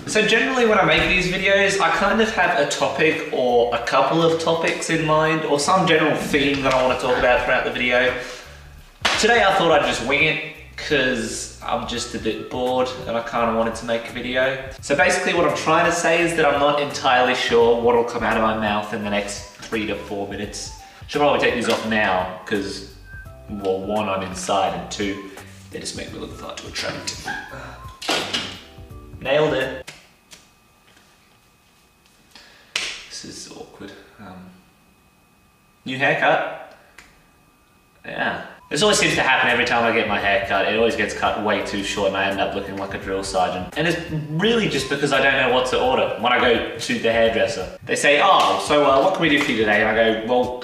So generally when I make these videos, I kind of have a topic or a couple of topics in mind, or some general theme that I want to talk about throughout the video. Today I thought I'd just wing it, because I'm just a bit bored and I kind of wanted to make a video. So basically what I'm trying to say is that I'm not entirely sure what will come out of my mouth in the next 3 to 4 minutes. Should probably take these off now, because, well, 1, I'm inside, and 2, they just make me look far too attractive. Nailed it. This is awkward. New haircut? Yeah. This always seems to happen every time I get my hair cut. It always gets cut way too short and I end up looking like a drill sergeant. And it's really just because I don't know what to order when I go to the hairdresser. They say, oh, so what can we do for you today? And I go, well,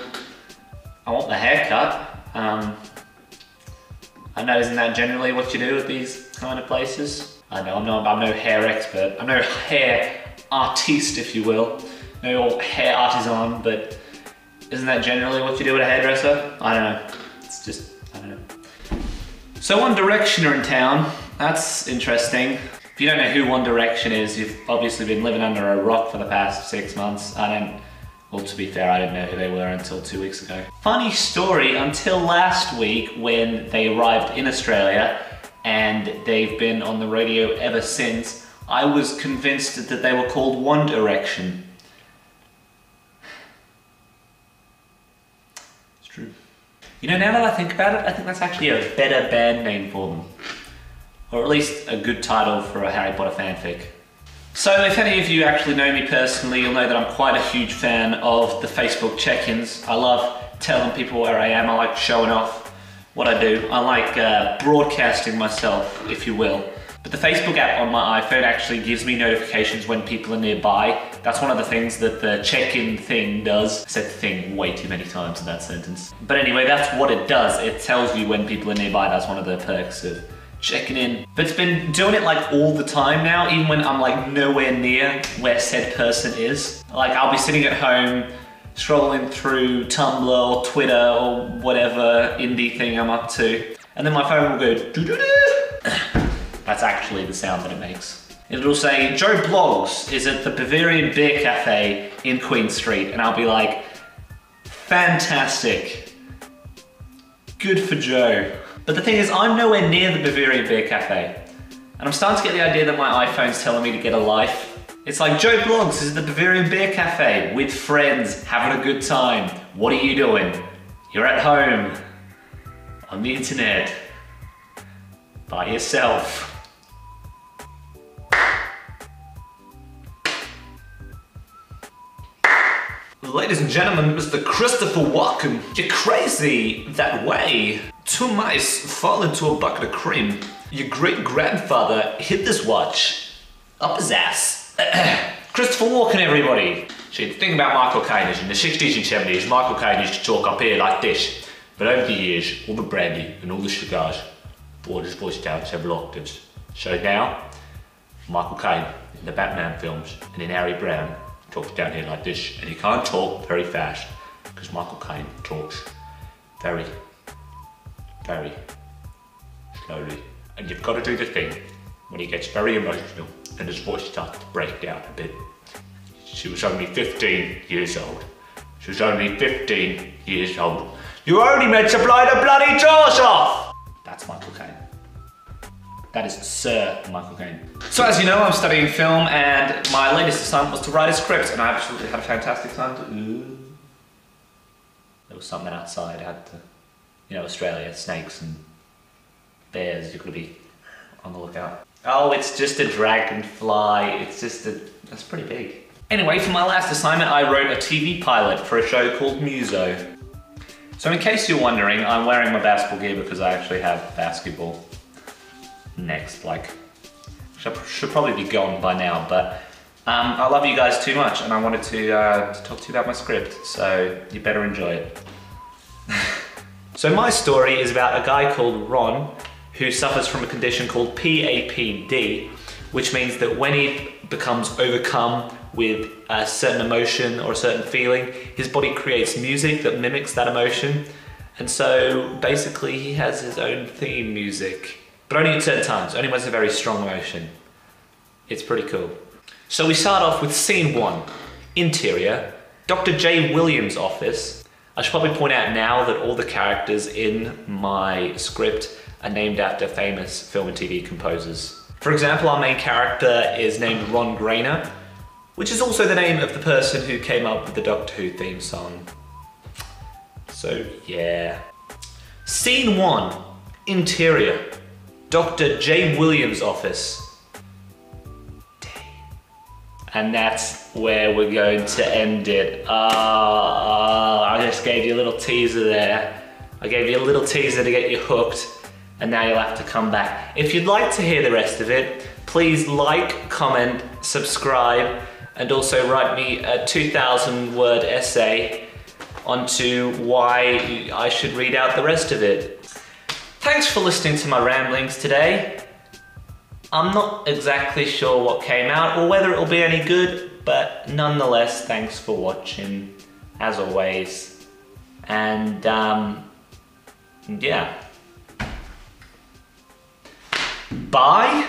I want the haircut. I know, isn't that generally what you do at these kind of places? I know, I'm no hair expert. I'm no hair artiste, if you will. No hair artisan, but isn't that generally what you do at a hairdresser? I don't know. It's just, I don't know. So One Direction are in town. That's interesting. If you don't know who One Direction is, you've obviously been living under a rock for the past 6 months. Well, to be fair, I didn't know who they were until 2 weeks ago. Funny story, until last week when they arrived in Australia and they've been on the radio ever since, I was convinced that they were called One Direction. It's true. You know, now that I think about it, I think that's actually a better band name for them. Or at least a good title for a Harry Potter fanfic. So if any of you actually know me personally, you'll know that I'm quite a huge fan of the Facebook check-ins. I love telling people where I am. I like showing off what I do. I like broadcasting myself, if you will. But the Facebook app on my iPhone actually gives me notifications when people are nearby. That's one of the things that the check-in thing does. I said thing way too many times in that sentence. But anyway, that's what it does. It tells you when people are nearby. That's one of the perks of checking in. But it's been doing it like all the time now, even when I'm like nowhere near where said person is. Like I'll be sitting at home, scrolling through Tumblr or Twitter or whatever indie thing I'm up to, and then my phone will go doo-doo-doo. That's actually the sound that it makes. It'll say, Joe Blogs is at the Bavarian Beer Cafe in Queen Street, and I'll be like, fantastic. Good for Joe. But the thing is, I'm nowhere near the Bavarian Beer Cafe. And I'm starting to get the idea that my iPhone's telling me to get a life. It's like, Joe Blogs is at the Bavarian Beer Cafe with friends, having a good time. What are you doing? You're at home, on the internet, by yourself. Ladies and gentlemen, Mr. Christopher Walken. You're crazy that way. 2 mice fall into a bucket of cream. Your great-grandfather hid this watch up his ass. Christopher Walken, everybody. See, the thing about Michael Caine is in the 60s and 70s, Michael Caine used to talk up here like this. But over the years, all the brandy and all the cigars brought his voice down several octaves. So now, Michael Caine in the Batman films and in Harry Brown talks down here like this, and he can't talk very fast because Michael Caine talks very, very slowly. And you've got to do the thing when he gets very emotional and his voice starts to break down a bit. She was only 15 years old. She was only 15 years old. You only meant to blow the bloody jaws off! That's Michael Caine. That is Sir Michael Caine. So as you know, I'm studying film, and my latest assignment was to write a script, and I absolutely had a fantastic time to... There was something outside. I had to, you know, Australia, snakes and bears. You've got to be on the lookout. Oh, it's just a dragonfly. It's just a... That's pretty big. Anyway, for my last assignment, I wrote a TV pilot for a show called Muso. So in case you're wondering, I'm wearing my basketball gear because I actually have basketball next, like, should probably be gone by now, but I love you guys too much and I wanted to talk to you about my script, so you better enjoy it. So my story is about a guy called Ron who suffers from a condition called PAPD, which means that when he becomes overcome with a certain emotion or a certain feeling, his body creates music that mimics that emotion. And so basically he has his own theme music, but only at certain times, only when it's a very strong emotion. It's pretty cool. So we start off with scene 1, interior, Dr. J. Williams' office. I should probably point out now that all the characters in my script are named after famous film and TV composers. For example, our main character is named Ron Grainer, which is also the name of the person who came up with the Doctor Who theme song. So yeah. Scene 1, interior, Dr. J. Williams' office. And that's where we're going to end it. I just gave you a little teaser there. I gave you a little teaser to get you hooked, and now you'll have to come back. If you'd like to hear the rest of it, please like, comment, subscribe, and also write me a 2,000-word essay onto why I should read out the rest of it. Thanks for listening to my ramblings today. I'm not exactly sure what came out or whether it'll be any good, but nonetheless, thanks for watching, as always. And, yeah. Bye.